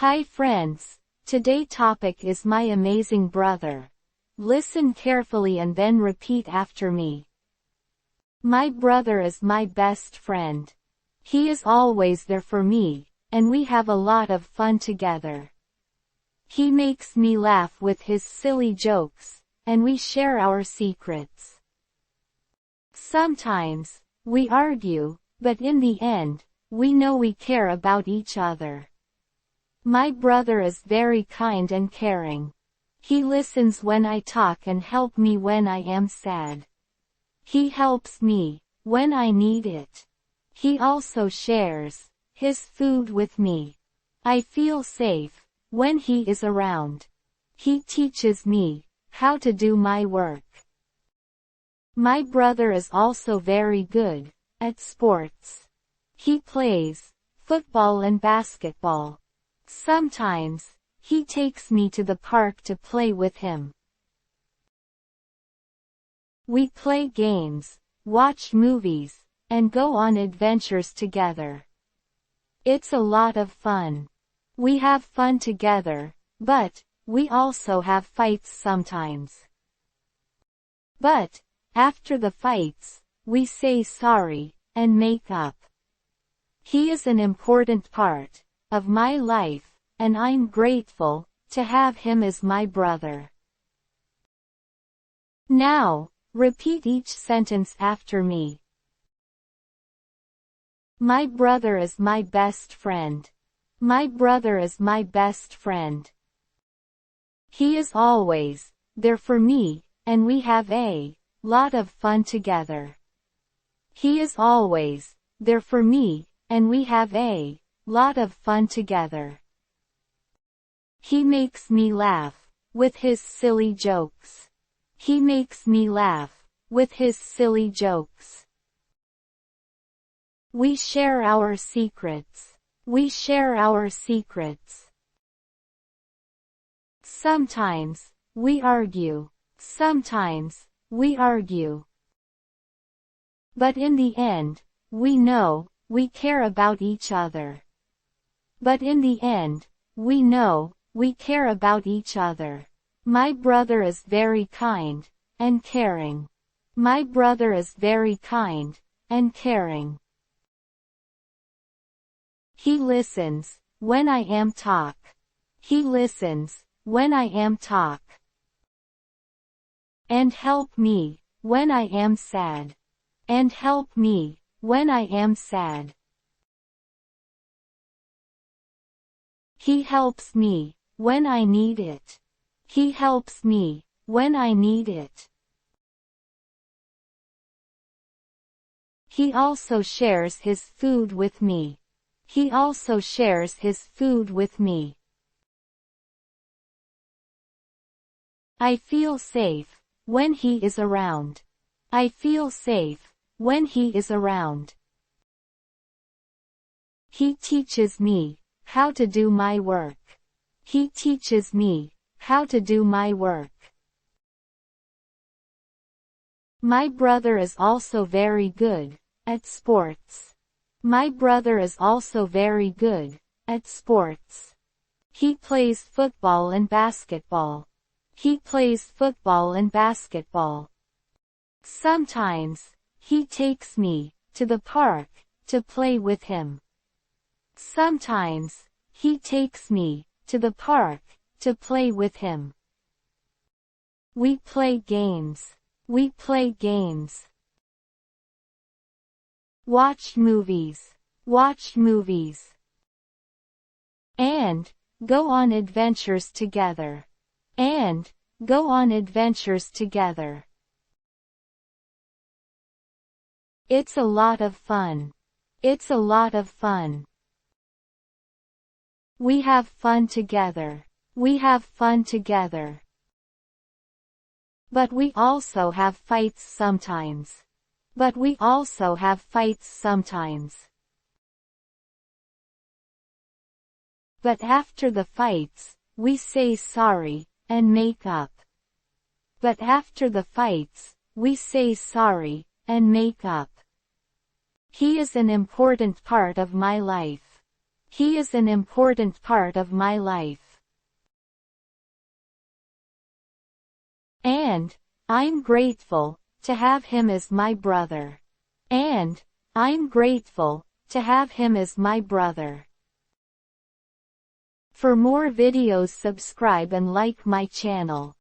Hi friends. Today topic is my amazing brother. Listen carefully and then repeat after me. My brother is my best friend. He is always there for me, and we have a lot of fun together. He makes me laugh with his silly jokes, and we share our secrets. Sometimes, we argue, but in the end, we know we care about each other. My brother is very kind and caring. He listens when I talk and helps me when I am sad. He helps me when I need it. He also shares his food with me. I feel safe when he is around. He teaches me how to do my work. My brother is also very good at sports. He plays football and basketball. Sometimes, he takes me to the park to play with him. We play games, watch movies, and go on adventures together. It's a lot of fun. We have fun together, but we also have fights sometimes. But after the fights, we say sorry and make up. He is an important part of my life, and I'm grateful to have him as my brother. Now, repeat each sentence after me. My brother is my best friend. My brother is my best friend. He is always there for me, and we have a lot of fun together. He is always there for me, and we have a lot of fun together. He makes me laugh with his silly jokes. He makes me laugh with his silly jokes. We share our secrets. We share our secrets. Sometimes, we argue. Sometimes, we argue. But in the end, we know we care about each other. But in the end, we know we care about each other. My brother is very kind and caring. My brother is very kind and caring. He listens when I am talk. He listens when I am talk. And help me when I am sad. And help me when I am sad. He helps me when I need it. He helps me when I need it. He also shares his food with me. He also shares his food with me. I feel safe when he is around. I feel safe when he is around. He teaches me how to do my work. He teaches me how to do my work. My brother is also very good at sports. My brother is also very good at sports. He plays football and basketball. He plays football and basketball. Sometimes, he takes me to the park to play with him. Sometimes, he takes me to the park to play with him. We play games. We play games. Watch movies. Watch movies. And go on adventures together. And go on adventures together. It's a lot of fun. It's a lot of fun. We have fun together. We have fun together. But we also have fights sometimes. But we also have fights sometimes. But after the fights, we say sorry and make up. But after the fights, we say sorry and make up. He is an important part of my life. He is an important part of my life. And I'm grateful to have him as my brother. And I'm grateful to have him as my brother. For more videos, subscribe and like my channel.